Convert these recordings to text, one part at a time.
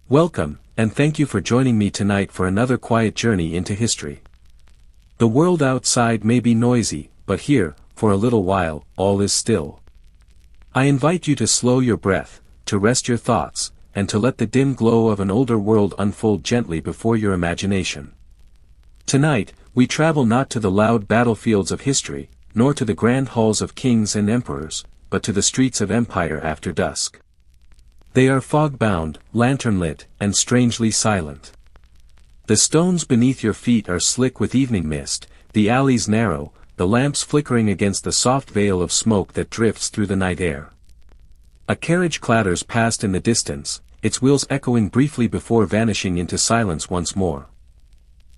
Welcome, and thank you for joining me tonight for another quiet journey into history. The world outside may be noisy, but here, for a little while, all is still. I invite you to slow your breath, to rest your thoughts, and to let the dim glow of an older world unfold gently before your imagination. Tonight, we travel not to the loud battlefields of history, nor to the grand halls of kings and emperors, but to the streets of empire after dusk. They are fog-bound, lantern-lit, and strangely silent. The stones beneath your feet are slick with evening mist, the alleys narrow, the lamps flickering against the soft veil of smoke that drifts through the night air. A carriage clatters past in the distance, its wheels echoing briefly before vanishing into silence once more.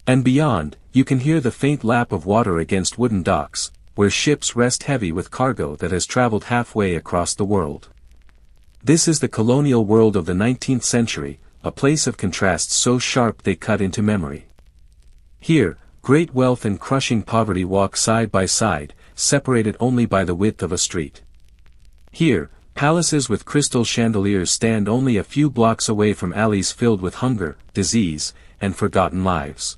And beyond, you can hear the faint lap of water against wooden docks, where ships rest heavy with cargo that has traveled halfway across the world. This is the colonial world of the 19th century, a place of contrasts so sharp they cut into memory. Here, great wealth and crushing poverty walk side by side, separated only by the width of a street. Here, palaces with crystal chandeliers stand only a few blocks away from alleys filled with hunger, disease, and forgotten lives.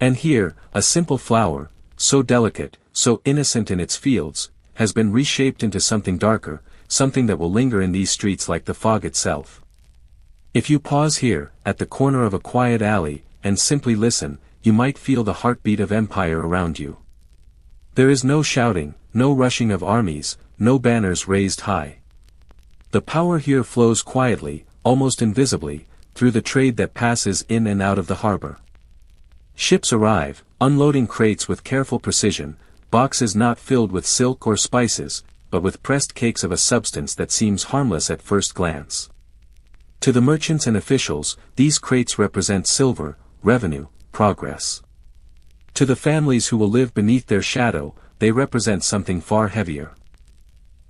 And here, a simple flower, so delicate, so innocent in its fields, has been reshaped into something darker, something that will linger in these streets like the fog itself. If you pause here, at the corner of a quiet alley, and simply listen, you might feel the heartbeat of empire around you. There is no shouting, no rushing of armies, no banners raised high. The power here flows quietly, almost invisibly, through the trade that passes in and out of the harbor. Ships arrive, unloading crates with careful precision, boxes not filled with silk or spices, but with pressed cakes of a substance that seems harmless at first glance. To the merchants and officials, these crates represent silver, revenue, progress. To the families who will live beneath their shadow, they represent something far heavier.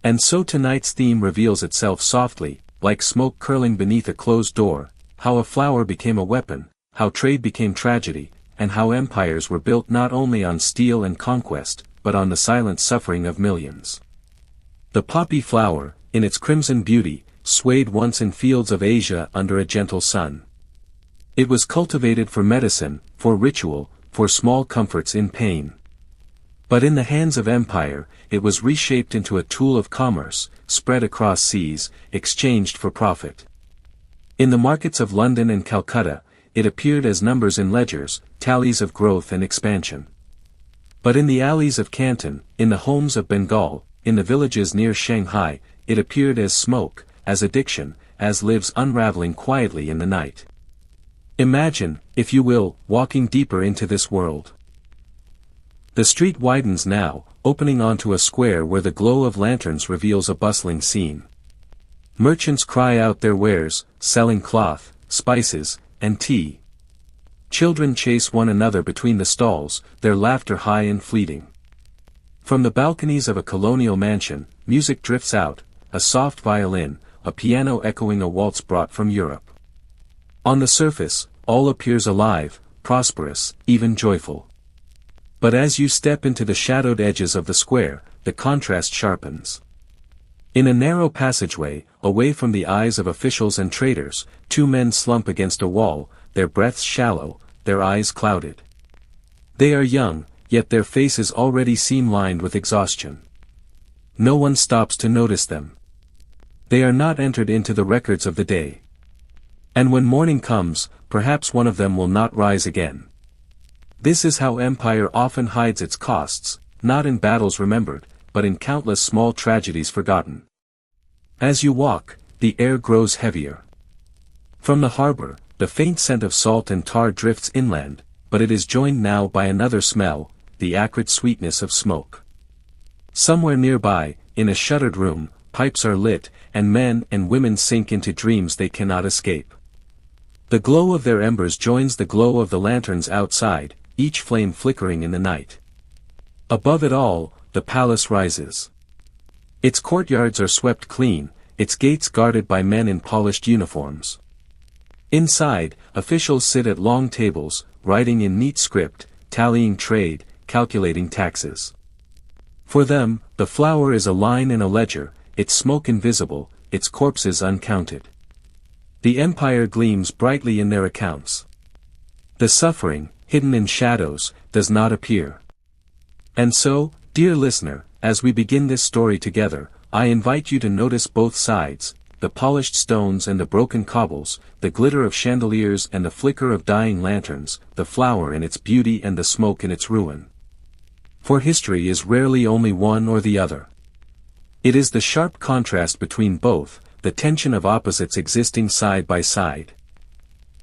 And so tonight's theme reveals itself softly, like smoke curling beneath a closed door, how a flower became a weapon, how trade became tragedy, and how empires were built not only on steel and conquest, but on the silent suffering of millions. The poppy flower, in its crimson beauty, swayed once in fields of Asia under a gentle sun. It was cultivated for medicine, for ritual, for small comforts in pain. But in the hands of empire, it was reshaped into a tool of commerce, spread across seas, exchanged for profit. In the markets of London and Calcutta, it appeared as numbers in ledgers, tallies of growth and expansion. But in the alleys of Canton, in the homes of Bengal, in the villages near Shanghai, it appeared as smoke, as addiction, as lives unraveling quietly in the night. Imagine, if you will, walking deeper into this world. The street widens now, opening onto a square where the glow of lanterns reveals a bustling scene. Merchants cry out their wares, selling cloth, spices, and tea. Children chase one another between the stalls, their laughter high and fleeting. From the balconies of a colonial mansion, music drifts out, a soft violin, a piano echoing a waltz brought from Europe. On the surface, all appears alive, prosperous, even joyful. But as you step into the shadowed edges of the square, the contrast sharpens. In a narrow passageway, away from the eyes of officials and traders, two men slump against a wall, their breaths shallow, their eyes clouded. They are young, yet their faces already seem lined with exhaustion. No one stops to notice them. They are not entered into the records of the day. And when morning comes, perhaps one of them will not rise again. This is how empire often hides its costs, not in battles remembered, but in countless small tragedies forgotten. As you walk, the air grows heavier. From the harbor, the faint scent of salt and tar drifts inland, but it is joined now by another smell, the acrid sweetness of smoke. Somewhere nearby, in a shuttered room, pipes are lit, and men and women sink into dreams they cannot escape. The glow of their embers joins the glow of the lanterns outside, each flame flickering in the night. Above it all, the palace rises. Its courtyards are swept clean, its gates guarded by men in polished uniforms. Inside, officials sit at long tables, writing in neat script, tallying trade, calculating taxes. For them, the flower is a line in a ledger, its smoke invisible, its corpses uncounted. The empire gleams brightly in their accounts. The suffering, hidden in shadows, does not appear. And so, dear listener, as we begin this story together, I invite you to notice both sides, the polished stones and the broken cobbles, the glitter of chandeliers and the flicker of dying lanterns, the flower in its beauty and the smoke in its ruin. For history is rarely only one or the other. It is the sharp contrast between both, the tension of opposites existing side by side.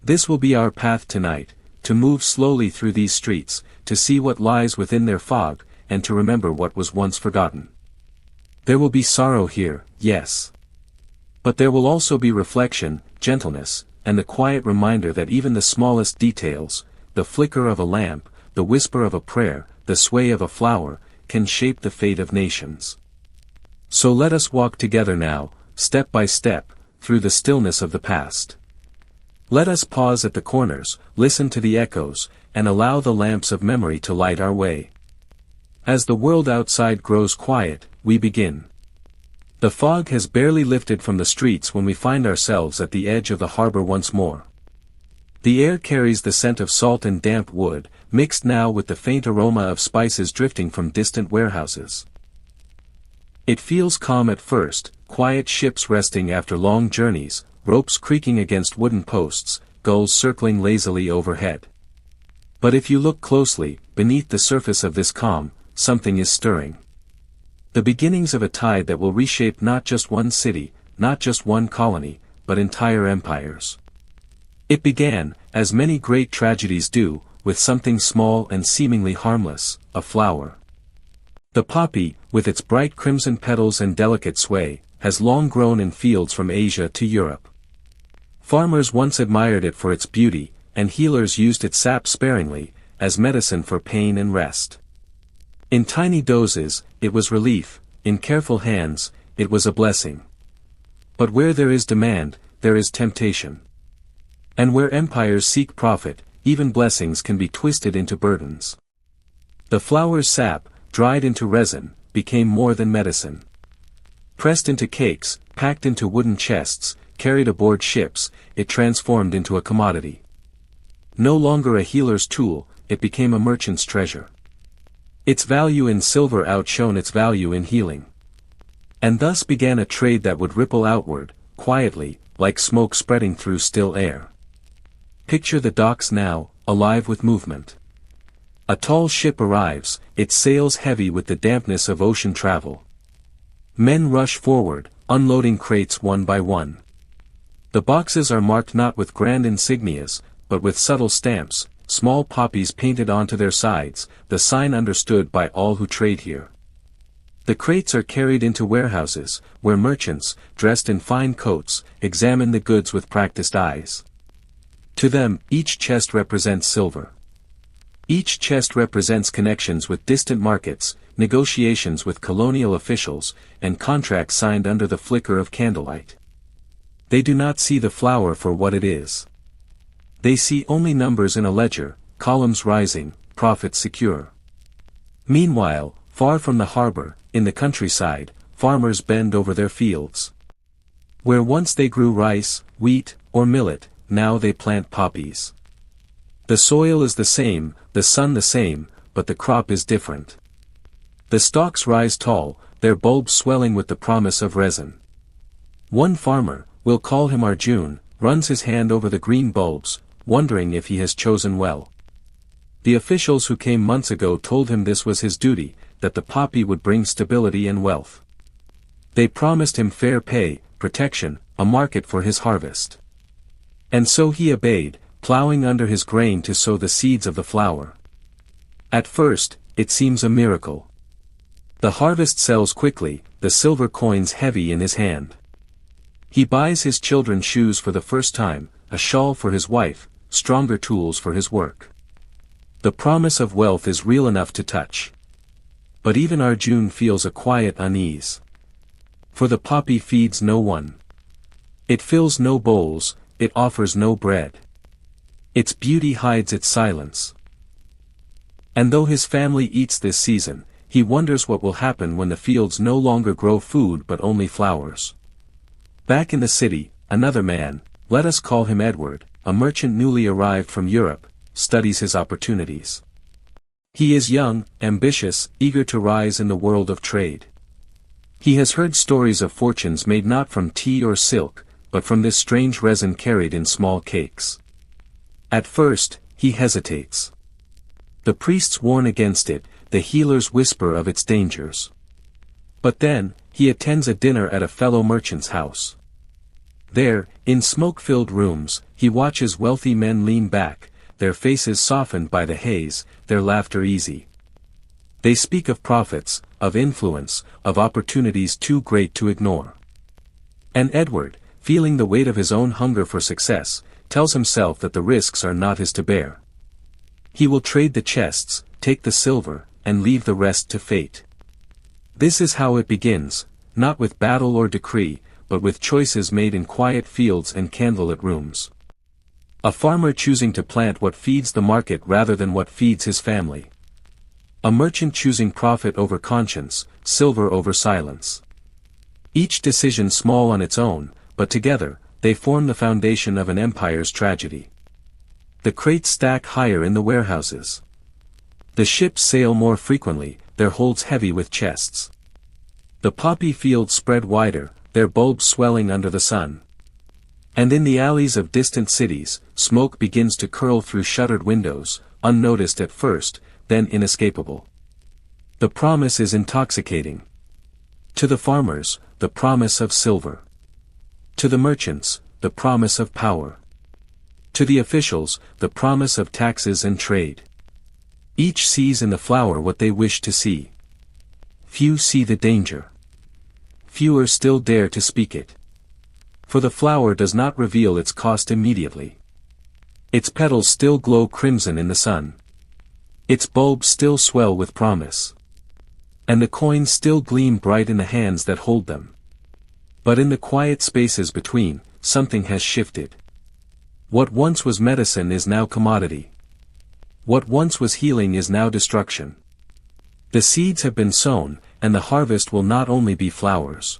This will be our path tonight, to move slowly through these streets, to see what lies within their fog, and to remember what was once forgotten. There will be sorrow here, yes. But there will also be reflection, gentleness, and the quiet reminder that even the smallest details, the flicker of a lamp, the whisper of a prayer, the sway of a flower, can shape the fate of nations. So let us walk together now, step by step, through the stillness of the past. Let us pause at the corners, listen to the echoes, and allow the lamps of memory to light our way. As the world outside grows quiet, we begin. The fog has barely lifted from the streets when we find ourselves at the edge of the harbor once more. The air carries the scent of salt and damp wood, mixed now with the faint aroma of spices drifting from distant warehouses. It feels calm at first, quiet ships resting after long journeys, ropes creaking against wooden posts, gulls circling lazily overhead. But if you look closely, beneath the surface of this calm, something is stirring. The beginnings of a tide that will reshape not just one city, not just one colony, but entire empires. It began, as many great tragedies do, with something small and seemingly harmless, a flower. The poppy, with its bright crimson petals and delicate sway, has long grown in fields from Asia to Europe. Farmers once admired it for its beauty, and healers used its sap sparingly, as medicine for pain and rest. In tiny doses, it was relief; in careful hands, it was a blessing. But where there is demand, there is temptation. And where empires seek profit, even blessings can be twisted into burdens. The flower's sap, dried into resin, became more than medicine. Pressed into cakes, packed into wooden chests, carried aboard ships, it transformed into a commodity. No longer a healer's tool, it became a merchant's treasure. Its value in silver outshone its value in healing. And thus began a trade that would ripple outward, quietly, like smoke spreading through still air. Picture the docks now, alive with movement. A tall ship arrives, its sails heavy with the dampness of ocean travel. Men rush forward, unloading crates one by one. The boxes are marked not with grand insignias, but with subtle stamps, small poppies painted onto their sides, the sign understood by all who trade here. The crates are carried into warehouses, where merchants, dressed in fine coats, examine the goods with practiced eyes. To them, each chest represents silver. Each chest represents connections with distant markets, negotiations with colonial officials, and contracts signed under the flicker of candlelight. They do not see the flower for what it is. They see only numbers in a ledger, columns rising, profits secure. Meanwhile, far from the harbor, in the countryside, farmers bend over their fields. Where once they grew rice, wheat, or millet, now they plant poppies. The soil is the same, the sun the same, but the crop is different. The stalks rise tall, their bulbs swelling with the promise of resin. One farmer, we'll call him Arjun, runs his hand over the green bulbs, wondering if he has chosen well. The officials who came months ago told him this was his duty, that the poppy would bring stability and wealth. They promised him fair pay, protection, a market for his harvest. And so he obeyed, plowing under his grain to sow the seeds of the flower. At first, it seems a miracle. The harvest sells quickly, the silver coins heavy in his hand. He buys his children shoes for the first time, a shawl for his wife, stronger tools for his work. The promise of wealth is real enough to touch. But even Arjun feels a quiet unease. For the poppy feeds no one. It fills no bowls, it offers no bread. Its beauty hides its silence. And though his family eats this season, he wonders what will happen when the fields no longer grow food but only flowers. Back in the city, another man, Let us call him Edward, a merchant newly arrived from Europe, studies his opportunities. He is young, ambitious, eager to rise in the world of trade. He has heard stories of fortunes made not from tea or silk, but from this strange resin carried in small cakes. At first, he hesitates. The priests warn against it, the healers whisper of its dangers. But then, he attends a dinner at a fellow merchant's house. There, in smoke-filled rooms, he watches wealthy men lean back, their faces softened by the haze, their laughter easy. They speak of profits, of influence, of opportunities too great to ignore. And Edward, feeling the weight of his own hunger for success, tells himself that the risks are not his to bear. He will trade the chests, take the silver, and leave the rest to fate. This is how it begins, not with battle or decree, but with choices made in quiet fields and candlelit rooms. A farmer choosing to plant what feeds the market rather than what feeds his family. A merchant choosing profit over conscience, silver over silence. Each decision small on its own, but together, they form the foundation of an empire's tragedy. The crates stack higher in the warehouses. The ships sail more frequently, their holds heavy with chests. The poppy fields spread wider, their bulbs swelling under the sun. And in the alleys of distant cities, smoke begins to curl through shuttered windows, unnoticed at first, then inescapable. The promise is intoxicating. To the farmers, the promise of silver. To the merchants, the promise of power. To the officials, the promise of taxes and trade. Each sees in the flower what they wish to see. Few see the danger. Fewer still dare to speak it. For the flower does not reveal its cost immediately. Its petals still glow crimson in the sun. Its bulbs still swell with promise. And the coins still gleam bright in the hands that hold them. But in the quiet spaces between, something has shifted. What once was medicine is now commodity. What once was healing is now destruction. The seeds have been sown, and the harvest will not only be flowers.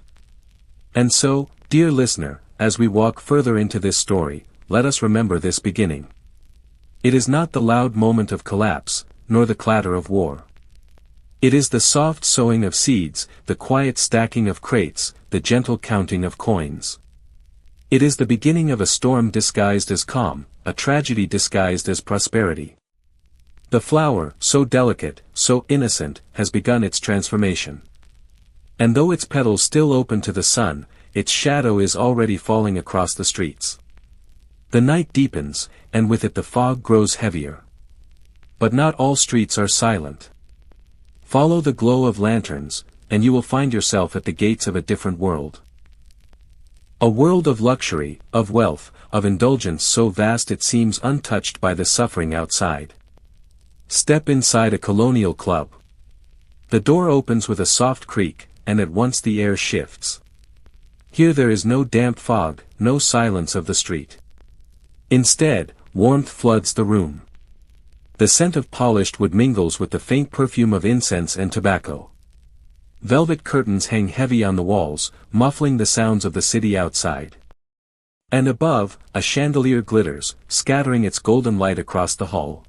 And so, dear listener, as we walk further into this story, let us remember this beginning. It is not the loud moment of collapse, nor the clatter of war. It is the soft sowing of seeds, the quiet stacking of crates, the gentle counting of coins. It is the beginning of a storm disguised as calm, a tragedy disguised as prosperity. The flower, so delicate, so innocent, has begun its transformation. And though its petals still open to the sun, its shadow is already falling across the streets. The night deepens, and with it the fog grows heavier. But not all streets are silent. Follow the glow of lanterns, and you will find yourself at the gates of a different world. A world of luxury, of wealth, of indulgence so vast it seems untouched by the suffering outside. Step inside a colonial club. The door opens with a soft creak, and at once the air shifts. Here there is no damp fog, no silence of the street. Instead, warmth floods the room. The scent of polished wood mingles with the faint perfume of incense and tobacco. Velvet curtains hang heavy on the walls, muffling the sounds of the city outside. And above, a chandelier glitters, scattering its golden light across the hall.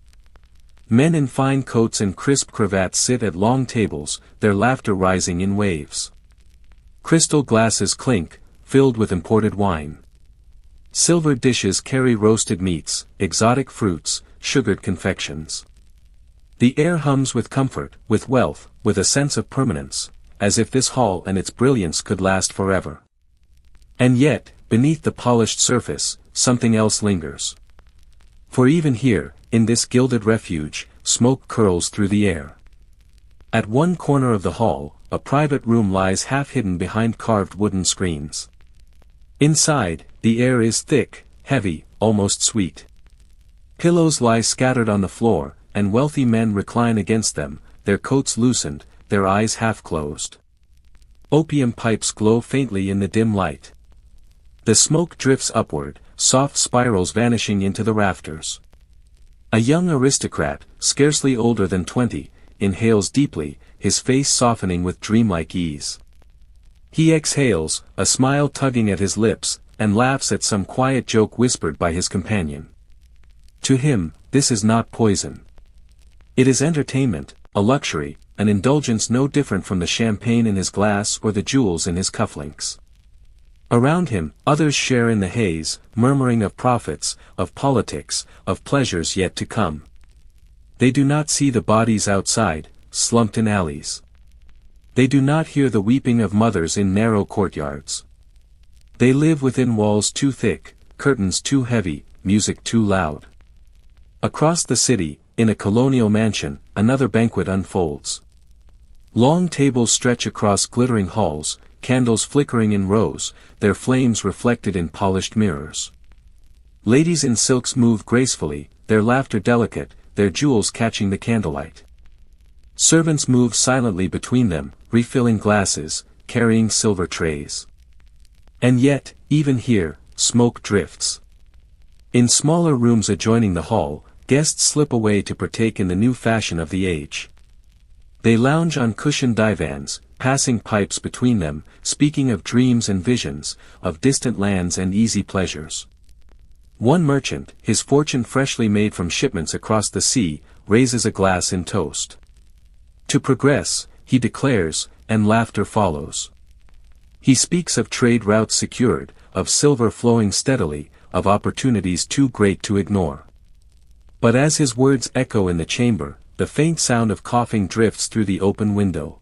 Men in fine coats and crisp cravats sit at long tables, their laughter rising in waves. Crystal glasses clink, filled with imported wine. Silver dishes carry roasted meats, exotic fruits, sugared confections. The air hums with comfort, with wealth, with a sense of permanence, as if this hall and its brilliance could last forever. And yet, beneath the polished surface, something else lingers. For even here, in this gilded refuge, smoke curls through the air. At one corner of the hall, a private room lies half hidden behind carved wooden screens. Inside, the air is thick, heavy, almost sweet. Pillows lie scattered on the floor, and wealthy men recline against them, their coats loosened, their eyes half closed. Opium pipes glow faintly in the dim light. The smoke drifts upward, soft spirals vanishing into the rafters. A young aristocrat, scarcely older than 20, inhales deeply, his face softening with dreamlike ease. He exhales, a smile tugging at his lips, and laughs at some quiet joke whispered by his companion. To him, this is not poison. It is entertainment, a luxury, an indulgence no different from the champagne in his glass or the jewels in his cufflinks. Around him, others share in the haze, murmuring of profits, of politics, of pleasures yet to come. They do not see the bodies outside, slumped in alleys. They do not hear the weeping of mothers in narrow courtyards. They live within walls too thick, curtains too heavy, music too loud. Across the city, in a colonial mansion, another banquet unfolds. Long tables stretch across glittering halls, candles flickering in rows, their flames reflected in polished mirrors. Ladies in silks move gracefully, their laughter delicate, their jewels catching the candlelight. Servants move silently between them, refilling glasses, carrying silver trays. And yet, even here, smoke drifts. In smaller rooms adjoining the hall, guests slip away to partake in the new fashion of the age. They lounge on cushioned divans, passing pipes between them, speaking of dreams and visions, of distant lands and easy pleasures. One merchant, his fortune freshly made from shipments across the sea, raises a glass in toast. To progress, he declares, and laughter follows. He speaks of trade routes secured, of silver flowing steadily, of opportunities too great to ignore. But as his words echo in the chamber, the faint sound of coughing drifts through the open window.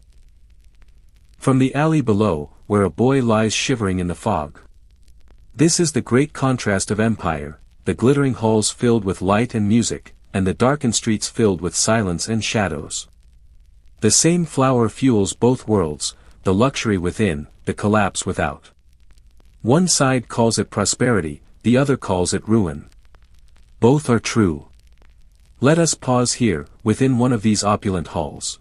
From the alley below, where a boy lies shivering in the fog. This is the great contrast of empire, the glittering halls filled with light and music, and the darkened streets filled with silence and shadows. The same flower fuels both worlds, the luxury within, the collapse without. One side calls it prosperity, the other calls it ruin. Both are true. Let us pause here, within one of these opulent halls.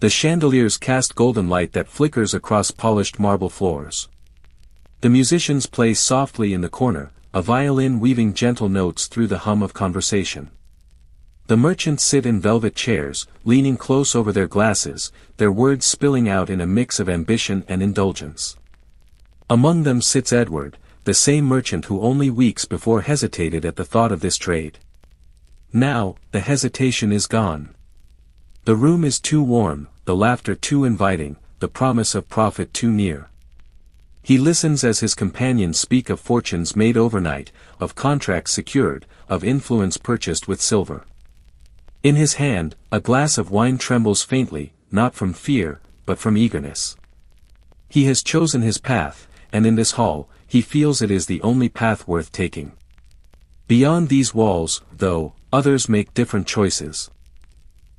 The chandeliers cast golden light that flickers across polished marble floors. The musicians play softly in the corner, a violin weaving gentle notes through the hum of conversation. The merchants sit in velvet chairs, leaning close over their glasses, their words spilling out in a mix of ambition and indulgence. Among them sits Edward, the same merchant who only weeks before hesitated at the thought of this trade. Now, the hesitation is gone. The room is too warm, the laughter too inviting, the promise of profit too near. He listens as his companions speak of fortunes made overnight, of contracts secured, of influence purchased with silver. In his hand, a glass of wine trembles faintly, not from fear, but from eagerness. He has chosen his path, and in this hall, he feels it is the only path worth taking. Beyond these walls, though, others make different choices.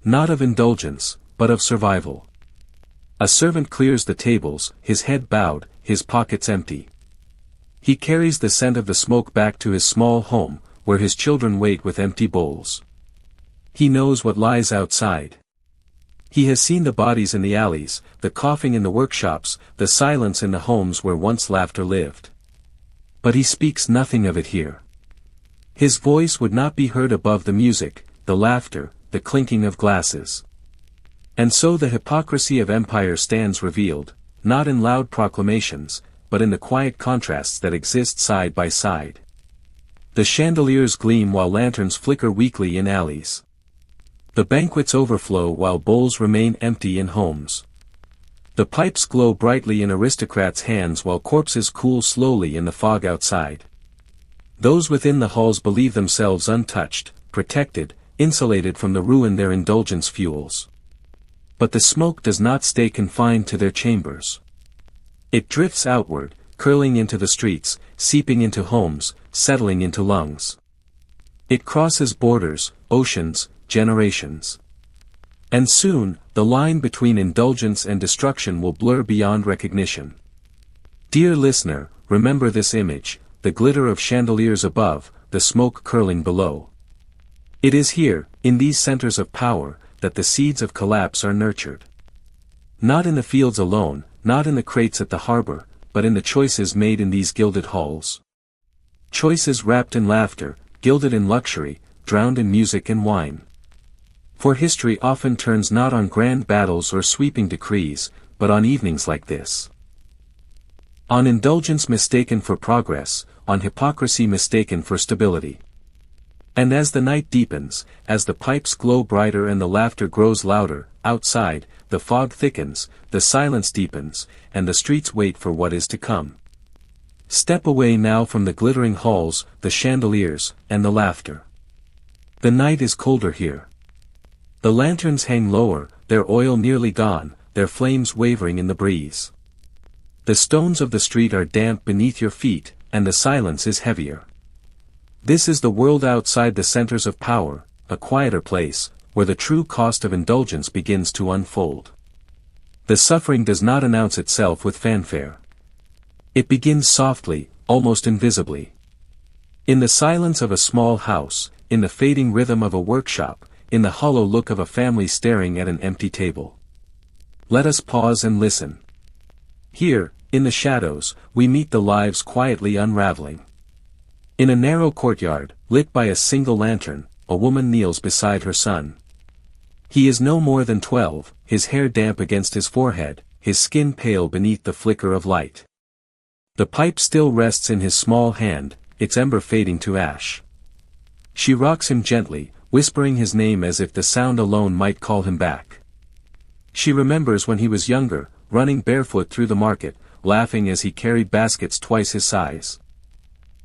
Not of indulgence, but of survival. A servant clears the tables, his head bowed, his pockets empty. He carries the scent of the smoke back to his small home, where his children wait with empty bowls. He knows what lies outside. He has seen the bodies in the alleys, the coughing in the workshops, the silence in the homes where once laughter lived. But he speaks nothing of it here. His voice would not be heard above the music, the laughter, the clinking of glasses. And so the hypocrisy of empire stands revealed, not in loud proclamations, but in the quiet contrasts that exist side by side. The chandeliers gleam while lanterns flicker weakly in alleys. The banquets overflow while bowls remain empty in homes. The pipes glow brightly in aristocrats' hands while corpses cool slowly in the fog outside. Those within the halls believe themselves untouched, protected, insulated from the ruin their indulgence fuels. But the smoke does not stay confined to their chambers. It drifts outward, curling into the streets, seeping into homes, settling into lungs. It crosses borders, oceans, generations. And soon, the line between indulgence and destruction will blur beyond recognition. Dear listener, remember this image, the glitter of chandeliers above, the smoke curling below. It is here, in these centers of power, that the seeds of collapse are nurtured. Not in the fields alone, not in the crates at the harbor, but in the choices made in these gilded halls. Choices wrapped in laughter, gilded in luxury, drowned in music and wine. For history often turns not on grand battles or sweeping decrees, but on evenings like this. On indulgence mistaken for progress, on hypocrisy mistaken for stability. And as the night deepens, as the pipes glow brighter and the laughter grows louder, outside, the fog thickens, the silence deepens, and the streets wait for what is to come. Step away now from the glittering halls, the chandeliers, and the laughter. The night is colder here. The lanterns hang lower, their oil nearly gone, their flames wavering in the breeze. The stones of the street are damp beneath your feet, and the silence is heavier. This is the world outside the centers of power, a quieter place, where the true cost of indulgence begins to unfold. The suffering does not announce itself with fanfare. It begins softly, almost invisibly. In the silence of a small house, in the fading rhythm of a workshop, in the hollow look of a family staring at an empty table. Let us pause and listen. Here, in the shadows, we meet the lives quietly unraveling. In a narrow courtyard, lit by a single lantern, a woman kneels beside her son. He is no more than 12, his hair damp against his forehead, his skin pale beneath the flicker of light. The pipe still rests in his small hand, its ember fading to ash. She rocks him gently, whispering his name as if the sound alone might call him back. She remembers when he was younger, running barefoot through the market, laughing as he carried baskets twice his size.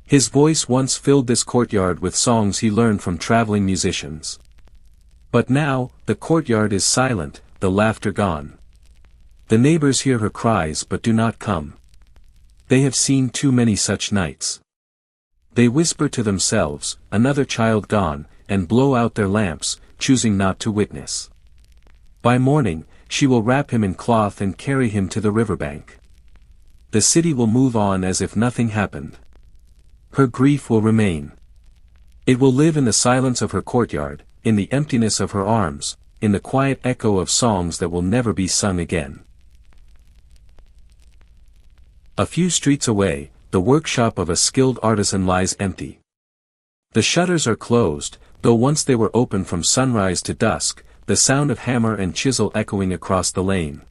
His voice once filled this courtyard with songs he learned from traveling musicians. But now, the courtyard is silent, the laughter gone. The neighbors hear her cries but do not come. They have seen too many such nights. They whisper to themselves, another child gone, and blow out their lamps, choosing not to witness. By morning, she will wrap him in cloth and carry him to the riverbank. The city will move on as if nothing happened. Her grief will remain. It will live in the silence of her courtyard, in the emptiness of her arms, in the quiet echo of songs that will never be sung again. A few streets away, the workshop of a skilled artisan lies empty. The shutters are closed, though once they were open from sunrise to dusk, the sound of hammer and chisel echoing across the lane.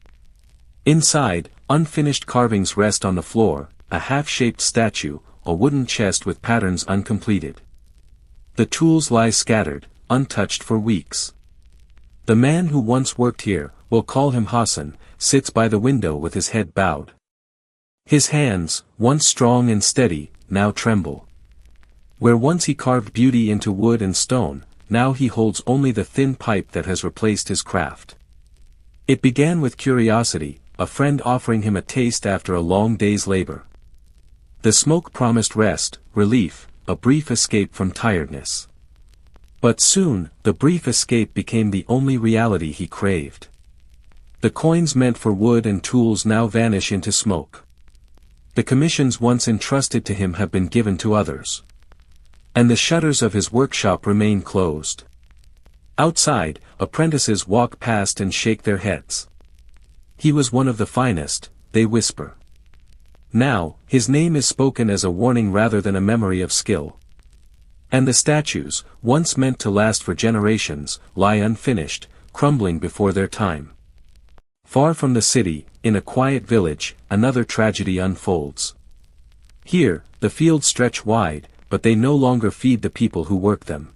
Inside, unfinished carvings rest on the floor, a half-shaped statue, a wooden chest with patterns uncompleted. The tools lie scattered, untouched for weeks. The man who once worked here, we'll call him Hassan, sits by the window with his head bowed. His hands, once strong and steady, now tremble. Where once he carved beauty into wood and stone, now he holds only the thin pipe that has replaced his craft. It began with curiosity, a friend offering him a taste after a long day's labor. The smoke promised rest, relief, a brief escape from tiredness. But soon, the brief escape became the only reality he craved. The coins meant for wood and tools now vanish into smoke. The commissions once entrusted to him have been given to others. And the shutters of his workshop remain closed. Outside, apprentices walk past and shake their heads. He was one of the finest, they whisper. Now, his name is spoken as a warning rather than a memory of skill. And the statues, once meant to last for generations, lie unfinished, crumbling before their time. Far from the city, in a quiet village, another tragedy unfolds. Here, the fields stretch wide, but they no longer feed the people who work them.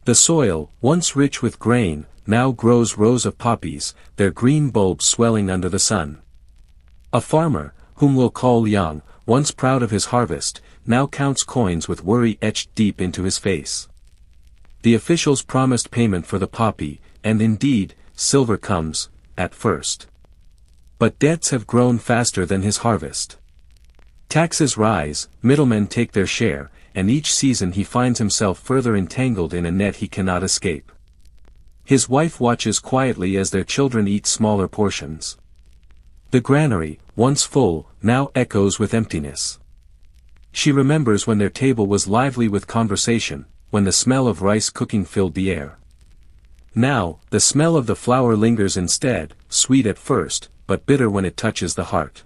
The soil, once rich with grain, now grows rows of poppies, their green bulbs swelling under the sun. A farmer, whom we'll call young, once proud of his harvest, now counts coins with worry etched deep into his face. The officials promised payment for the poppy, and indeed, silver comes, at first. But debts have grown faster than his harvest. Taxes rise, middlemen take their share, and each season he finds himself further entangled in a net he cannot escape. His wife watches quietly as their children eat smaller portions. The granary, once full, now echoes with emptiness. She remembers when their table was lively with conversation, when the smell of rice cooking filled the air. Now, the smell of the flour lingers instead, sweet at first, but bitter when it touches the heart.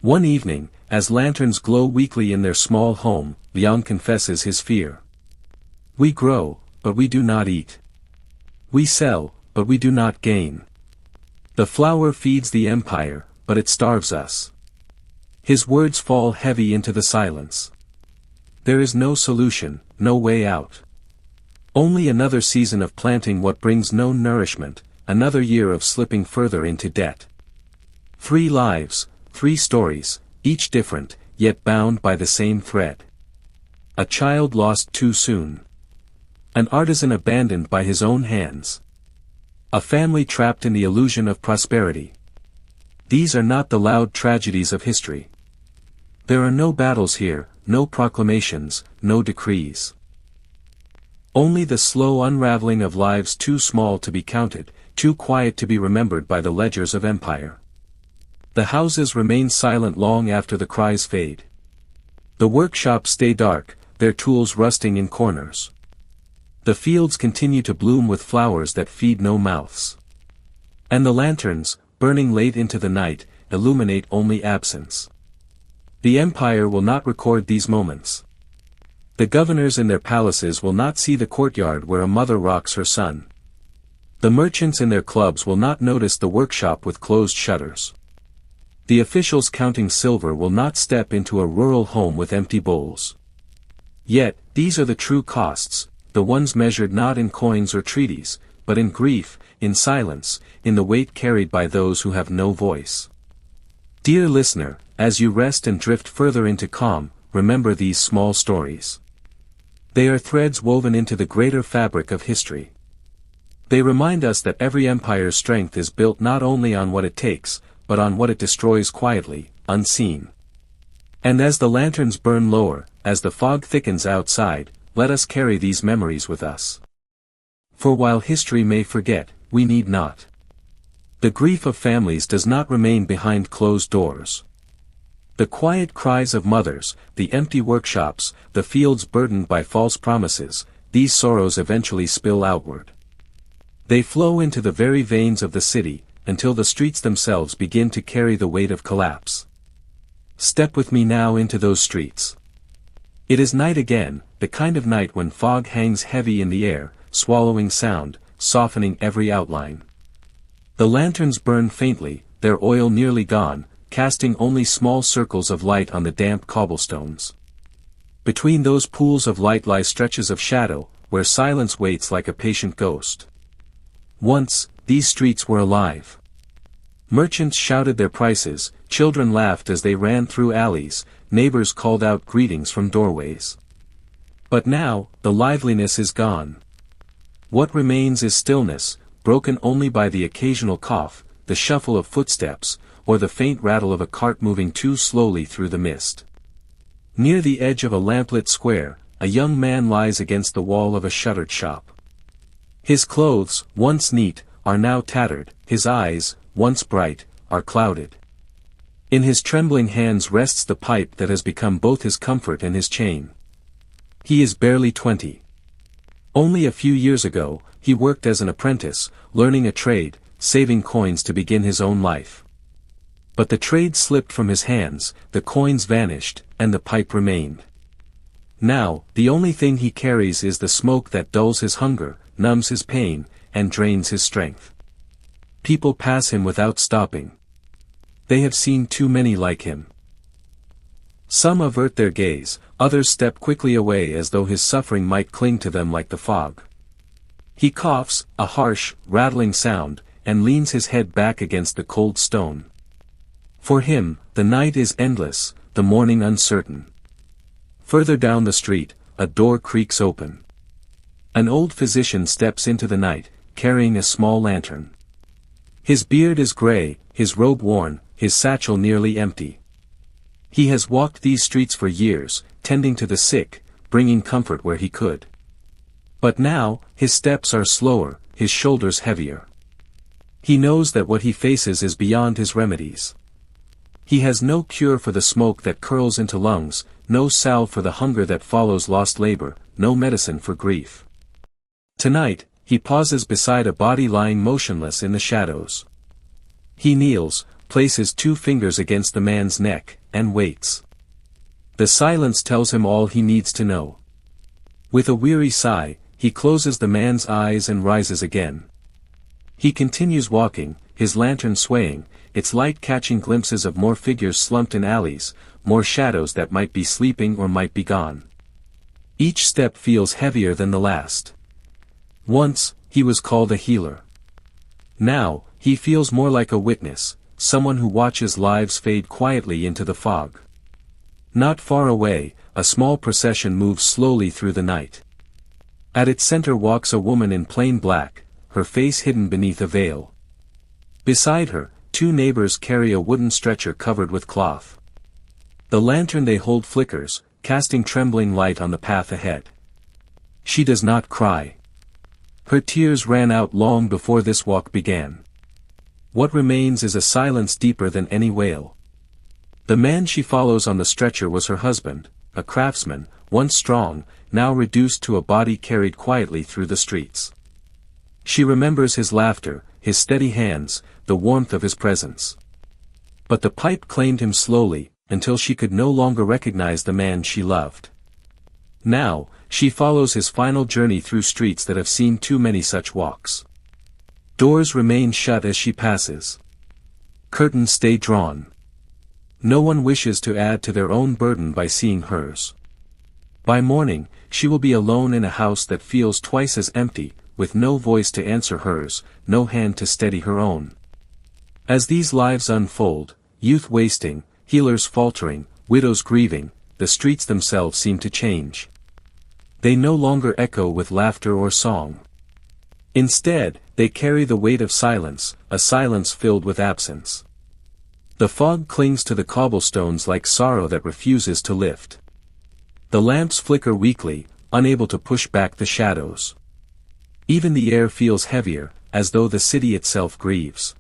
One evening, as lanterns glow weakly in their small home, Liang confesses his fear. We grow, but we do not eat. We sell, but we do not gain. The flour feeds the empire, but it starves us. His words fall heavy into the silence. There is no solution, no way out. Only another season of planting what brings no nourishment, another year of slipping further into debt. 3 lives, 3 stories, each different, yet bound by the same thread. A child lost too soon. An artisan abandoned by his own hands. A family trapped in the illusion of prosperity. These are not the loud tragedies of history. There are no battles here, no proclamations, no decrees. Only the slow unraveling of lives too small to be counted, too quiet to be remembered by the ledgers of empire. The houses remain silent long after the cries fade. The workshops stay dark, their tools rusting in corners. The fields continue to bloom with flowers that feed no mouths. And the lanterns, burning late into the night, illuminate only absence. The empire will not record these moments. The governors in their palaces will not see the courtyard where a mother rocks her son. The merchants in their clubs will not notice the workshop with closed shutters. The officials counting silver will not step into a rural home with empty bowls. Yet, these are the true costs, the ones measured not in coins or treaties, but in grief, in silence, in the weight carried by those who have no voice. Dear listener, as you rest and drift further into calm, remember these small stories. They are threads woven into the greater fabric of history. They remind us that every empire's strength is built not only on what it takes, but on what it destroys quietly, unseen. And as the lanterns burn lower, as the fog thickens outside, let us carry these memories with us. For while history may forget, we need not. The grief of families does not remain behind closed doors. The quiet cries of mothers, the empty workshops, the fields burdened by false promises, these sorrows eventually spill outward. They flow into the very veins of the city, until the streets themselves begin to carry the weight of collapse. Step with me now into those streets. It is night again, the kind of night when fog hangs heavy in the air, swallowing sound, softening every outline. The lanterns burn faintly, their oil nearly gone, casting only small circles of light on the damp cobblestones. Between those pools of light lie stretches of shadow, where silence waits like a patient ghost. Once, these streets were alive. Merchants shouted their prices, children laughed as they ran through alleys, neighbors called out greetings from doorways. But now, the liveliness is gone. What remains is stillness, broken only by the occasional cough, the shuffle of footsteps, or the faint rattle of a cart moving too slowly through the mist. Near the edge of a lamplit square, a young man lies against the wall of a shuttered shop. His clothes, once neat, are now tattered, his eyes, once bright, are clouded. In his trembling hands rests the pipe that has become both his comfort and his chain. He is barely 20. Only a few years ago, he worked as an apprentice, learning a trade, saving coins to begin his own life. But the trade slipped from his hands, the coins vanished, and the pipe remained. Now, the only thing he carries is the smoke that dulls his hunger, numbs his pain, and drains his strength. People pass him without stopping. They have seen too many like him. Some avert their gaze, others step quickly away as though his suffering might cling to them like the fog. He coughs, a harsh, rattling sound, and leans his head back against the cold stone. For him, the night is endless, the morning uncertain. Further down the street, a door creaks open. An old physician steps into the night, carrying a small lantern. His beard is gray, his robe worn, his satchel nearly empty. He has walked these streets for years, tending to the sick, bringing comfort where he could. But now, his steps are slower, his shoulders heavier. He knows that what he faces is beyond his remedies. He has no cure for the smoke that curls into lungs, no salve for the hunger that follows lost labor, no medicine for grief. Tonight, he pauses beside a body lying motionless in the shadows. He kneels, places 2 fingers against the man's neck, and waits. The silence tells him all he needs to know. With a weary sigh, he closes the man's eyes and rises again. He continues walking, his lantern swaying, its light catching glimpses of more figures slumped in alleys, more shadows that might be sleeping or might be gone. Each step feels heavier than the last. Once, he was called a healer. Now, he feels more like a witness, someone who watches lives fade quietly into the fog. Not far away, a small procession moves slowly through the night. At its center walks a woman in plain black, her face hidden beneath a veil. Beside her, two neighbors carry a wooden stretcher covered with cloth. The lantern they hold flickers, casting trembling light on the path ahead. She does not cry. Her tears ran out long before this walk began. What remains is a silence deeper than any wail. The man she follows on the stretcher was her husband, a craftsman, once strong, now reduced to a body carried quietly through the streets. She remembers his laughter, his steady hands, the warmth of his presence. But the pipe claimed him slowly, until she could no longer recognize the man she loved. Now, she follows his final journey through streets that have seen too many such walks. Doors remain shut as she passes. Curtains stay drawn. No one wishes to add to their own burden by seeing hers. By morning, she will be alone in a house that feels twice as empty, with no voice to answer hers, no hand to steady her own. As these lives unfold, youth wasting, healers faltering, widows grieving, the streets themselves seem to change. They no longer echo with laughter or song. Instead, they carry the weight of silence, a silence filled with absence. The fog clings to the cobblestones like sorrow that refuses to lift. The lamps flicker weakly, unable to push back the shadows. Even the air feels heavier, as though the city itself grieves.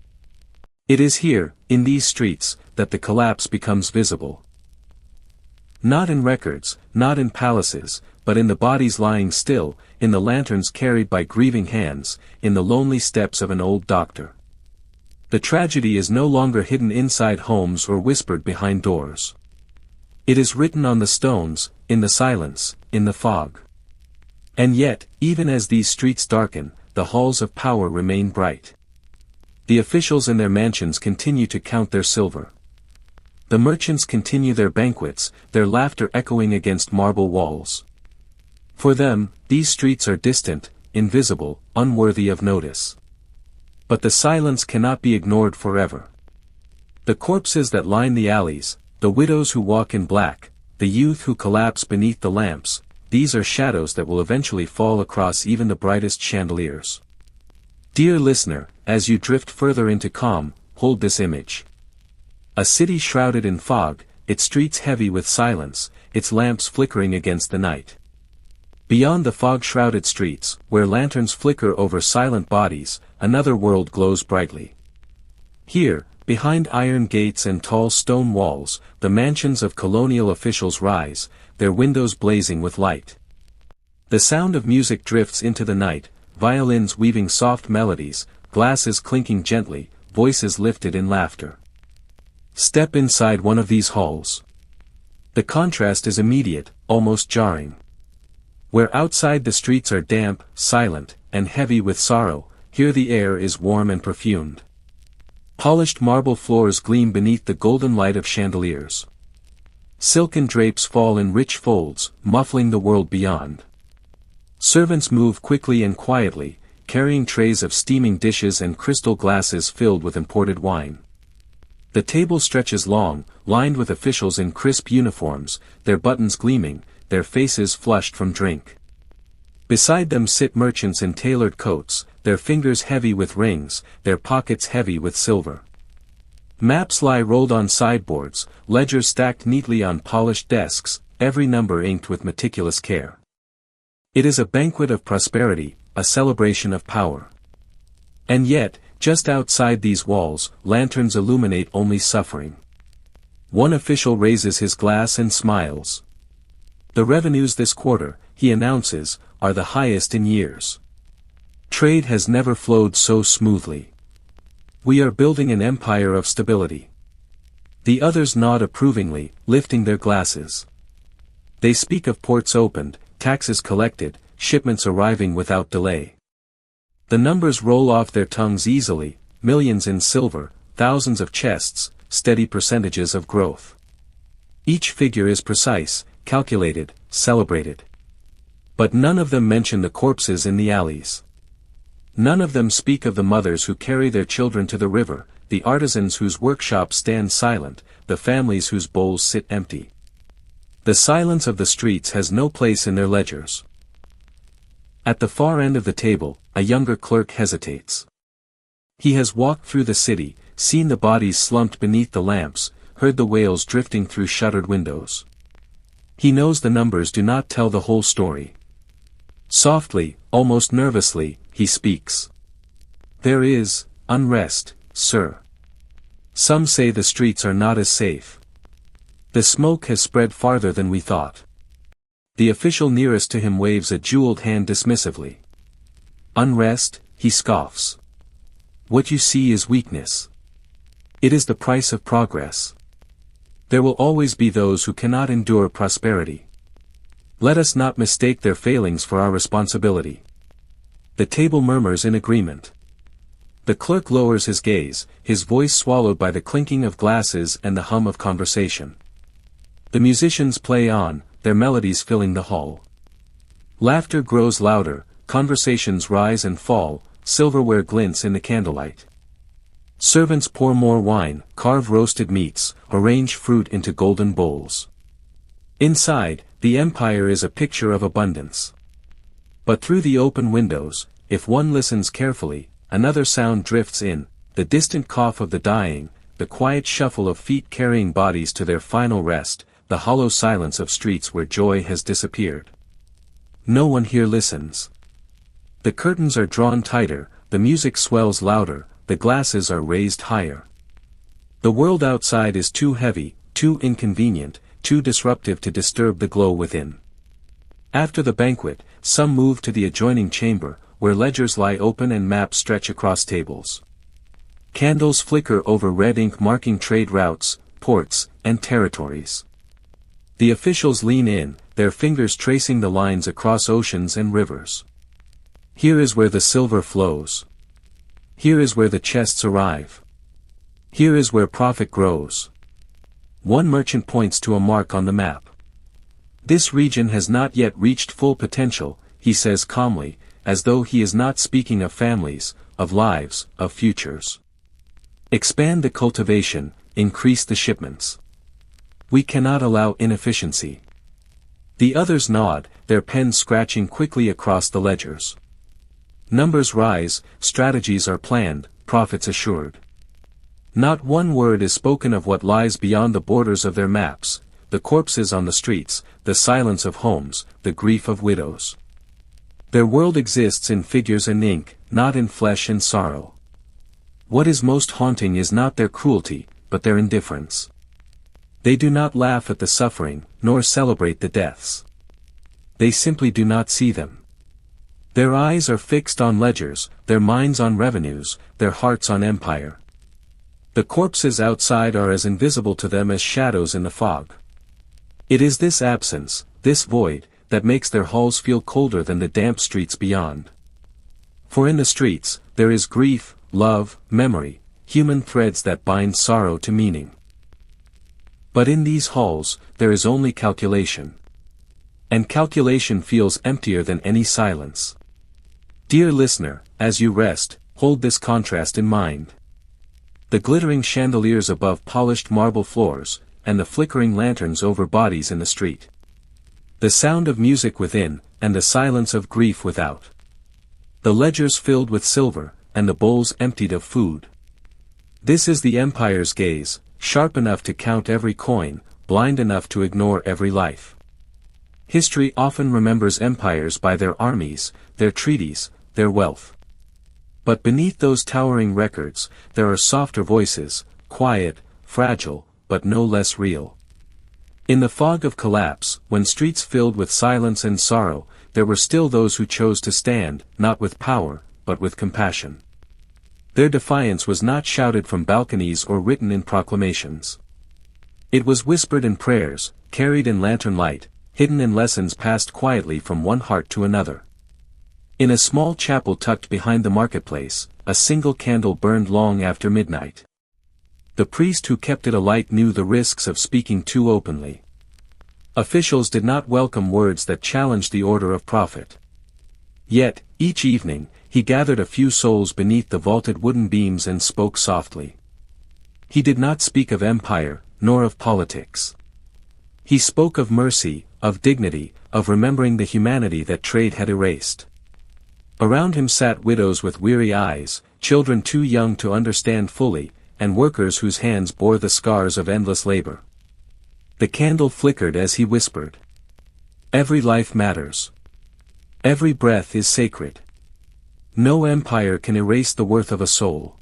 It is here, in these streets, that the collapse becomes visible. Not in records, not in palaces, but in the bodies lying still, in the lanterns carried by grieving hands, in the lonely steps of an old doctor. The tragedy is no longer hidden inside homes or whispered behind doors. It is written on the stones, in the silence, in the fog. And yet, even as these streets darken, the halls of power remain bright. The officials in their mansions continue to count their silver. The merchants continue their banquets, their laughter echoing against marble walls. For them, these streets are distant, invisible, unworthy of notice. But the silence cannot be ignored forever. The corpses that line the alleys, the widows who walk in black, the youth who collapse beneath the lamps, these are shadows that will eventually fall across even the brightest chandeliers. Dear listener, as you drift further into calm, hold this image. A city shrouded in fog, its streets heavy with silence, its lamps flickering against the night. Beyond the fog-shrouded streets, where lanterns flicker over silent bodies, another world glows brightly. Here, behind iron gates and tall stone walls, the mansions of colonial officials rise, their windows blazing with light. The sound of music drifts into the night, violins weaving soft melodies, glasses clinking gently, voices lifted in laughter. Step inside one of these halls. The contrast is immediate, almost jarring. Where outside the streets are damp, silent, and heavy with sorrow, here the air is warm and perfumed. Polished marble floors gleam beneath the golden light of chandeliers. Silken drapes fall in rich folds, muffling the world beyond. Servants move quickly and quietly, carrying trays of steaming dishes and crystal glasses filled with imported wine. The table stretches long, lined with officials in crisp uniforms, their buttons gleaming, their faces flushed from drink. Beside them sit merchants in tailored coats, their fingers heavy with rings, their pockets heavy with silver. Maps lie rolled on sideboards, ledgers stacked neatly on polished desks, every number inked with meticulous care. It is a banquet of prosperity, a celebration of power. And yet, just outside these walls, lanterns illuminate only suffering. One official raises his glass and smiles. The revenues this quarter, he announces, are the highest in years. Trade has never flowed so smoothly. We are building an empire of stability. The others nod approvingly, lifting their glasses. They speak of ports opened, taxes collected, shipments arriving without delay. The numbers roll off their tongues easily, millions in silver, thousands of chests, steady percentages of growth. Each figure is precise, calculated, celebrated. But none of them mention the corpses in the alleys. None of them speak of the mothers who carry their children to the river, the artisans whose workshops stand silent, the families whose bowls sit empty. The silence of the streets has no place in their ledgers. At the far end of the table, a younger clerk hesitates. He has walked through the city, seen the bodies slumped beneath the lamps, heard the wails drifting through shuttered windows. He knows the numbers do not tell the whole story. Softly, almost nervously, he speaks. There is unrest, sir. Some say the streets are not as safe. The smoke has spread farther than we thought. The official nearest to him waves a jeweled hand dismissively. Unrest, he scoffs. What you see is weakness. It is the price of progress. There will always be those who cannot endure prosperity. Let us not mistake their failings for our responsibility. The table murmurs in agreement. The clerk lowers his gaze, his voice swallowed by the clinking of glasses and the hum of conversation. The musicians play on, their melodies filling the hall. Laughter grows louder, conversations rise and fall, silverware glints in the candlelight. Servants pour more wine, carve roasted meats, arrange fruit into golden bowls. Inside, the empire is a picture of abundance. But through the open windows, if one listens carefully, another sound drifts in, the distant cough of the dying, the quiet shuffle of feet carrying bodies to their final rest, the hollow silence of streets where joy has disappeared. No one here listens. The curtains are drawn tighter, the music swells louder, the glasses are raised higher. The world outside is too heavy, too inconvenient, too disruptive to disturb the glow within. After the banquet, some move to the adjoining chamber, where ledgers lie open and maps stretch across tables. Candles flicker over red ink marking trade routes, ports, and territories. The officials lean in, their fingers tracing the lines across oceans and rivers. Here is where the silver flows. Here is where the chests arrive. Here is where profit grows. One merchant points to a mark on the map. This region has not yet reached full potential, he says calmly, as though he is not speaking of families, of lives, of futures. Expand the cultivation, increase the shipments. We cannot allow inefficiency. The others nod, their pens scratching quickly across the ledgers. Numbers rise, strategies are planned, profits assured. Not one word is spoken of what lies beyond the borders of their maps, the corpses on the streets, the silence of homes, the grief of widows. Their world exists in figures and ink, not in flesh and sorrow. What is most haunting is not their cruelty, but their indifference. They do not laugh at the suffering, nor celebrate the deaths. They simply do not see them. Their eyes are fixed on ledgers, their minds on revenues, their hearts on empire. The corpses outside are as invisible to them as shadows in the fog. It is this absence, this void, that makes their halls feel colder than the damp streets beyond. For in the streets, there is grief, love, memory, human threads that bind sorrow to meaning. But in these halls, there is only calculation. And calculation feels emptier than any silence. Dear listener, as you rest, hold this contrast in mind. The glittering chandeliers above polished marble floors, and the flickering lanterns over bodies in the street. The sound of music within, and the silence of grief without. The ledgers filled with silver, and the bowls emptied of food. This is the empire's gaze, sharp enough to count every coin, blind enough to ignore every life. History often remembers empires by their armies, their treaties, their wealth. But beneath those towering records, there are softer voices, quiet, fragile, but no less real. In the fog of collapse, when streets filled with silence and sorrow, there were still those who chose to stand, not with power, but with compassion. Their defiance was not shouted from balconies or written in proclamations. It was whispered in prayers, carried in lantern light, hidden in lessons passed quietly from one heart to another. In a small chapel tucked behind the marketplace, a single candle burned long after midnight. The priest who kept it alight knew the risks of speaking too openly. Officials did not welcome words that challenged the order of prophet. Yet, each evening, he gathered a few souls beneath the vaulted wooden beams and spoke softly. He did not speak of empire, nor of politics. He spoke of mercy, of dignity, of remembering the humanity that trade had erased. Around him sat widows with weary eyes, children too young to understand fully, and workers whose hands bore the scars of endless labor. The candle flickered as he whispered. Every life matters. Every breath is sacred. No empire can erase the worth of a soul.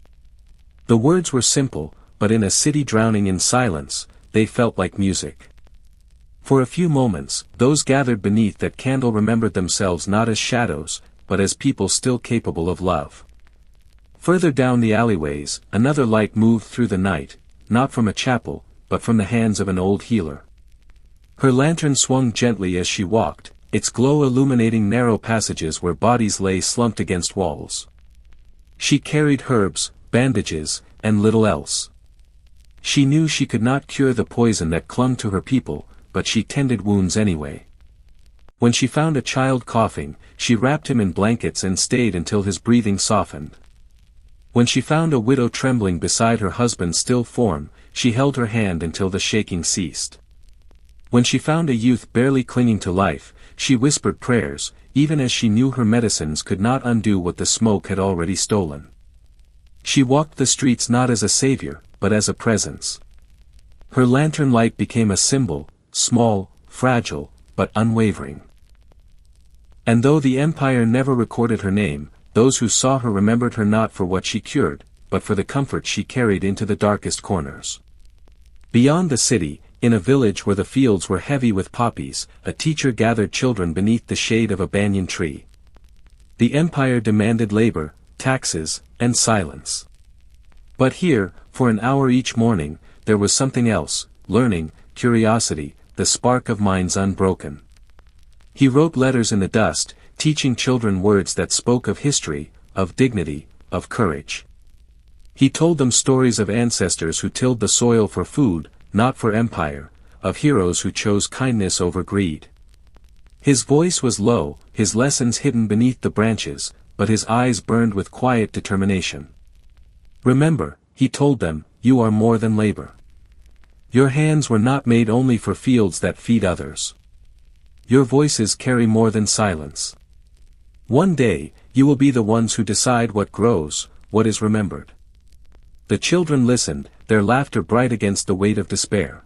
The words were simple, but in a city drowning in silence, they felt like music. For a few moments, those gathered beneath that candle remembered themselves not as shadows, but as people still capable of love. Further down the alleyways, another light moved through the night, not from a chapel, but from the hands of an old healer. Her lantern swung gently as she walked, its glow illuminating narrow passages where bodies lay slumped against walls. She carried herbs, bandages, and little else. She knew she could not cure the poison that clung to her people, but she tended wounds anyway. When she found a child coughing, she wrapped him in blankets and stayed until his breathing softened. When she found a widow trembling beside her husband's still form, she held her hand until the shaking ceased. When she found a youth barely clinging to life, she whispered prayers, even as she knew her medicines could not undo what the smoke had already stolen. She walked the streets not as a savior, but as a presence. Her lantern light became a symbol, small, fragile, but unwavering. And though the empire never recorded her name, those who saw her remembered her not for what she cured, but for the comfort she carried into the darkest corners. Beyond the city, in a village where the fields were heavy with poppies, a teacher gathered children beneath the shade of a banyan tree. The empire demanded labor, taxes, and silence. But here, for an hour each morning, there was something else, learning, curiosity, the spark of minds unbroken. He wrote letters in the dust, teaching children words that spoke of history, of dignity, of courage. He told them stories of ancestors who tilled the soil for food, not for empire, of heroes who chose kindness over greed. His voice was low, his lessons hidden beneath the branches, but his eyes burned with quiet determination. Remember, he told them, you are more than labor. Your hands were not made only for fields that feed others. Your voices carry more than silence. One day, you will be the ones who decide what grows, what is remembered. The children listened, their laughter bright against the weight of despair.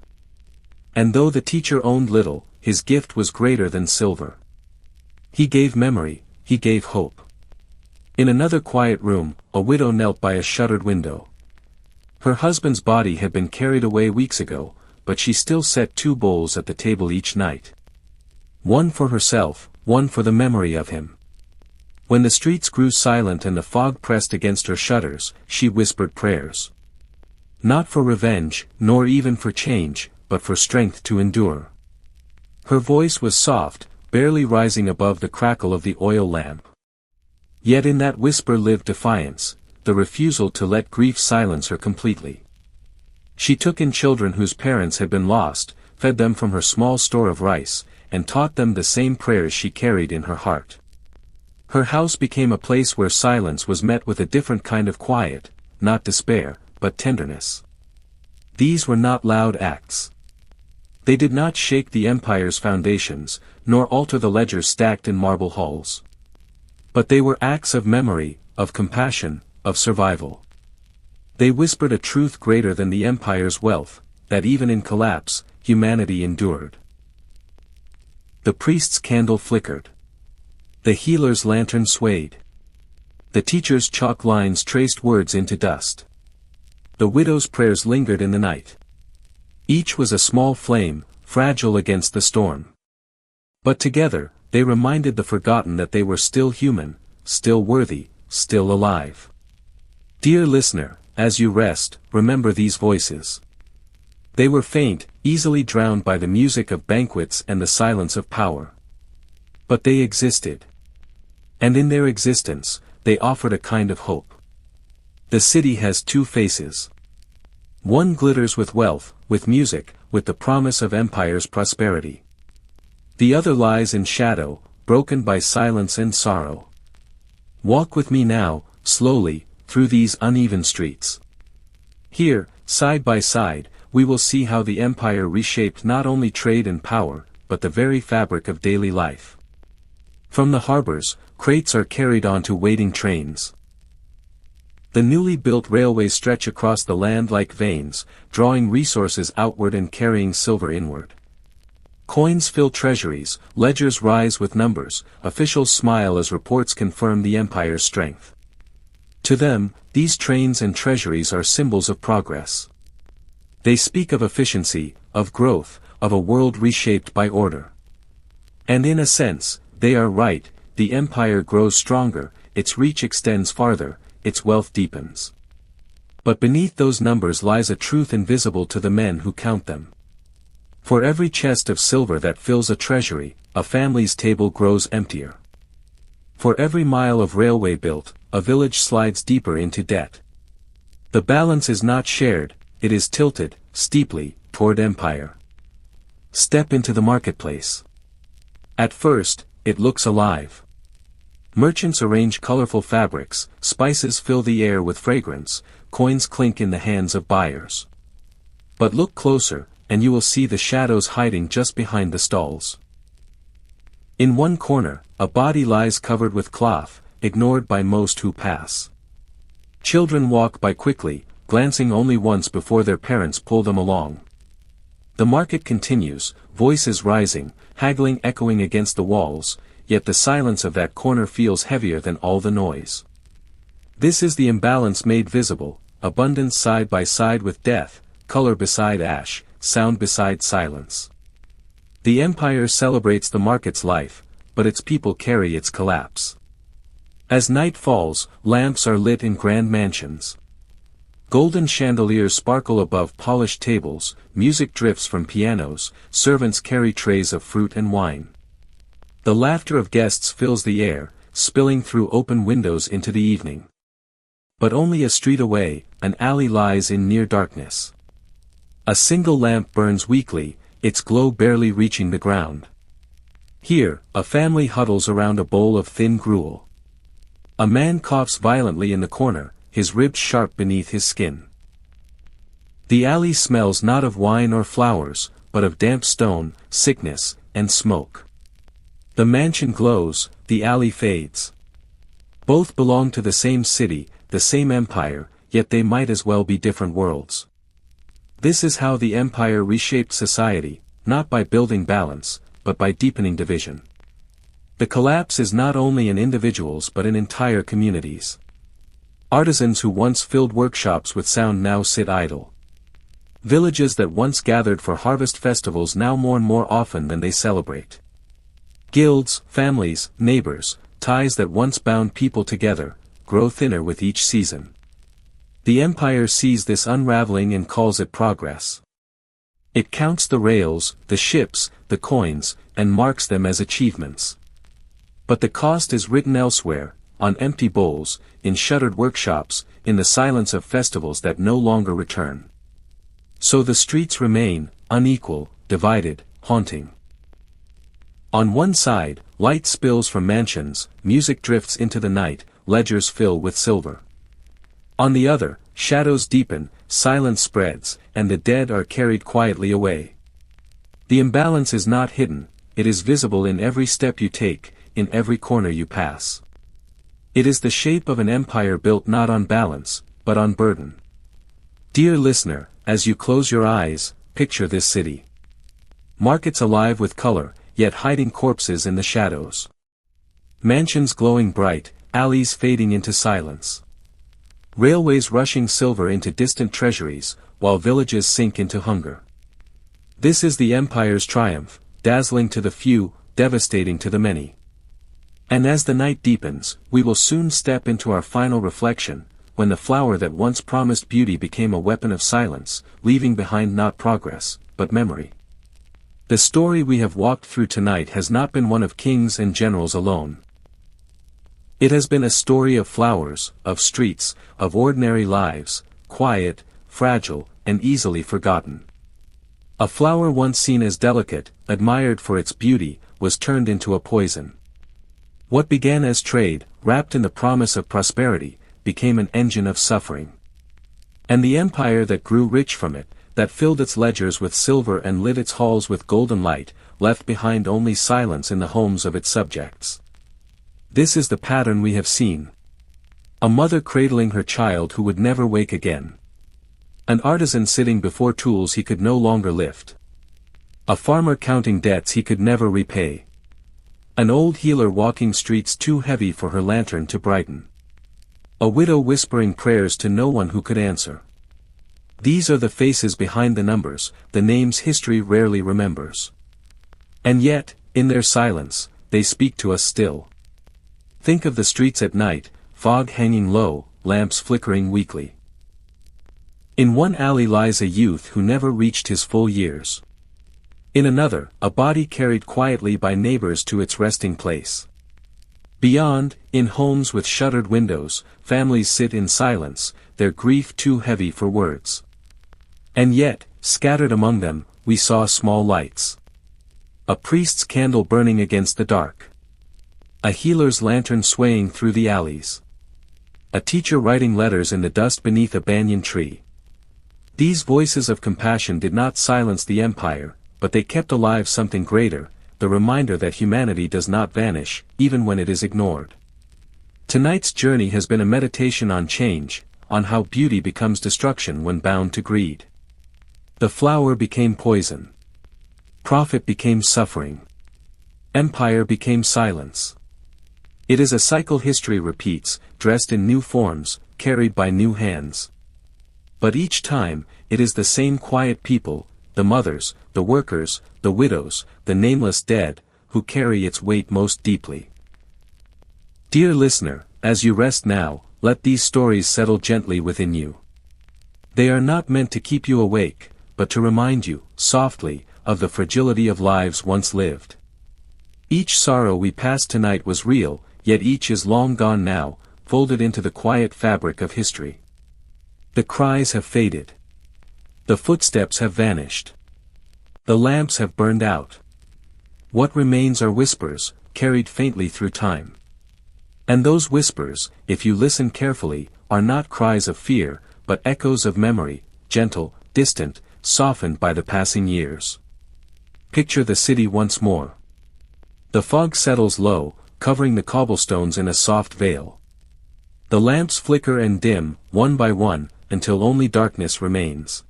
And though the teacher owned little, his gift was greater than silver. He gave memory, he gave hope. In another quiet room, a widow knelt by a shuttered window. Her husband's body had been carried away weeks ago, but she still set 2 bowls at the table each night. One for herself, one for the memory of him. When the streets grew silent and the fog pressed against her shutters, she whispered prayers. Not for revenge, nor even for change, but for strength to endure. Her voice was soft, barely rising above the crackle of the oil lamp. Yet in that whisper lived defiance, the refusal to let grief silence her completely. She took in children whose parents had been lost, fed them from her small store of rice, and taught them the same prayers she carried in her heart. Her house became a place where silence was met with a different kind of quiet, not despair, but tenderness. These were not loud acts. They did not shake the empire's foundations, nor alter the ledgers stacked in marble halls. But they were acts of memory, of compassion, of survival. They whispered a truth greater than the empire's wealth, that even in collapse, humanity endured. The priest's candle flickered. The healer's lantern swayed. The teacher's chalk lines traced words into dust. The widow's prayers lingered in the night. Each was a small flame, fragile against the storm. But together, they reminded the forgotten that they were still human, still worthy, still alive. Dear listener, as you rest, remember these voices. They were faint, easily drowned by the music of banquets and the silence of power. But they existed. And in their existence, they offered a kind of hope. The city has two faces. One glitters with wealth, with music, with the promise of empire's prosperity. The other lies in shadow, broken by silence and sorrow. Walk with me now, slowly, through these uneven streets. Here, side by side, we will see how the empire reshaped not only trade and power, but the very fabric of daily life. From the harbors, crates are carried onto waiting trains. The newly built railways stretch across the land like veins, drawing resources outward and carrying silver inward. Coins fill treasuries, ledgers rise with numbers, officials smile as reports confirm the empire's strength. To them, these trains and treasuries are symbols of progress. They speak of efficiency, of growth, of a world reshaped by order. And in a sense, they are right, the empire grows stronger, its reach extends farther, its wealth deepens. But beneath those numbers lies a truth invisible to the men who count them. For every chest of silver that fills a treasury, a family's table grows emptier. For every mile of railway built, a village slides deeper into debt. The balance is not shared, it is tilted, steeply, toward empire. Step into the marketplace. At first, it looks alive. Merchants arrange colorful fabrics, spices fill the air with fragrance, coins clink in the hands of buyers. But look closer, and you will see the shadows hiding just behind the stalls. In one corner, a body lies covered with cloth, ignored by most who pass. Children walk by quickly, glancing only once before their parents pull them along. The market continues, voices rising, haggling echoing against the walls, yet the silence of that corner feels heavier than all the noise. This is the imbalance made visible, abundance side by side with death, color beside ash, sound beside silence. The empire celebrates the market's life, but its people carry its collapse. As night falls, lamps are lit in grand mansions. Golden chandeliers sparkle above polished tables, music drifts from pianos, servants carry trays of fruit and wine. The laughter of guests fills the air, spilling through open windows into the evening. But only a street away, an alley lies in near darkness. A single lamp burns weakly, its glow barely reaching the ground. Here, a family huddles around a bowl of thin gruel. A man coughs violently in the corner, his ribs sharp beneath his skin. The alley smells not of wine or flowers, but of damp stone, sickness, and smoke. The mansion glows, the alley fades. Both belong to the same city, the same empire, yet they might as well be different worlds. This is how the empire reshaped society, not by building balance, but by deepening division. The collapse is not only in individuals but in entire communities. Artisans who once filled workshops with sound now sit idle. Villages that once gathered for harvest festivals now mourn more often than they celebrate. Guilds, families, neighbors, ties that once bound people together, grow thinner with each season. The empire sees this unraveling and calls it progress. It counts the rails, the ships, the coins, and marks them as achievements. But the cost is written elsewhere, on empty bowls, in shuttered workshops, in the silence of festivals that no longer return. So the streets remain, unequal, divided, haunting. On one side, light spills from mansions, music drifts into the night, ledgers fill with silver. On the other, shadows deepen, silence spreads, and the dead are carried quietly away. The imbalance is not hidden, it is visible in every step you take, in every corner you pass. It is the shape of an empire built not on balance, but on burden. Dear listener, as you close your eyes, picture this city. Markets alive with color, yet hiding corpses in the shadows. Mansions glowing bright, alleys fading into silence. Railways rushing silver into distant treasuries, while villages sink into hunger. This is the empire's triumph, dazzling to the few, devastating to the many. And as the night deepens, we will soon step into our final reflection, when the flower that once promised beauty became a weapon of silence, leaving behind not progress, but memory. The story we have walked through tonight has not been one of kings and generals alone. It has been a story of flowers, of streets, of ordinary lives, quiet, fragile, and easily forgotten. A flower once seen as delicate, admired for its beauty, was turned into a poison. What began as trade, wrapped in the promise of prosperity, became an engine of suffering. And the empire that grew rich from it, that filled its ledgers with silver and lit its halls with golden light, left behind only silence in the homes of its subjects. This is the pattern we have seen. A mother cradling her child who would never wake again. An artisan sitting before tools he could no longer lift. A farmer counting debts he could never repay. An old healer walking streets too heavy for her lantern to brighten. A widow whispering prayers to no one who could answer. These are the faces behind the numbers, the names history rarely remembers. And yet, in their silence, they speak to us still. Think of the streets at night, fog hanging low, lamps flickering weakly. In one alley lies a youth who never reached his full years. In another, a body carried quietly by neighbors to its resting place. Beyond, in homes with shuttered windows, families sit in silence, their grief too heavy for words. And yet, scattered among them, we saw small lights. A priest's candle burning against the dark. A healer's lantern swaying through the alleys. A teacher writing letters in the dust beneath a banyan tree. These voices of compassion did not silence the empire, but they kept alive something greater, the reminder that humanity does not vanish, even when it is ignored. Tonight's journey has been a meditation on change, on how beauty becomes destruction when bound to greed. The flower became poison. Profit became suffering. Empire became silence. It is a cycle history repeats, dressed in new forms, carried by new hands. But each time, it is the same quiet people, the mothers, the workers, the widows, the nameless dead, who carry its weight most deeply. Dear listener, as you rest now, let these stories settle gently within you. They are not meant to keep you awake, but to remind you, softly, of the fragility of lives once lived. Each sorrow we passed tonight was real, yet each is long gone now, folded into the quiet fabric of history. The cries have faded. The footsteps have vanished. The lamps have burned out. What remains are whispers, carried faintly through time. And those whispers, if you listen carefully, are not cries of fear, but echoes of memory, gentle, distant, softened by the passing years. Picture the city once more. The fog settles low, covering the cobblestones in a soft veil. The lamps flicker and dim, one by one, until only darkness remains.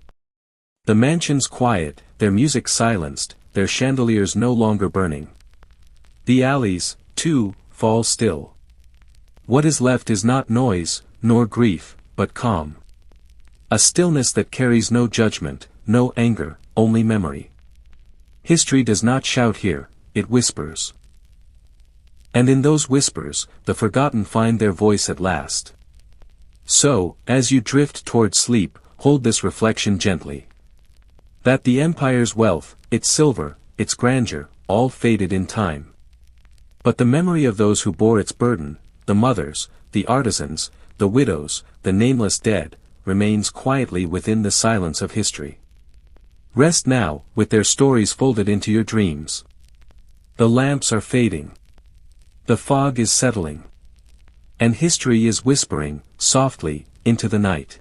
The mansions quiet, their music silenced, their chandeliers no longer burning. The alleys, too, fall still. What is left is not noise, nor grief, but calm. A stillness that carries no judgment, no anger, only memory. History does not shout here, it whispers. And in those whispers, the forgotten find their voice at last. So, as you drift toward sleep, hold this reflection gently. That the empire's wealth, its silver, its grandeur, all faded in time. But the memory of those who bore its burden, the mothers, the artisans, the widows, the nameless dead, remains quietly within the silence of history. Rest now, with their stories folded into your dreams. The lamps are fading. The fog is settling. And history is whispering, softly, into the night.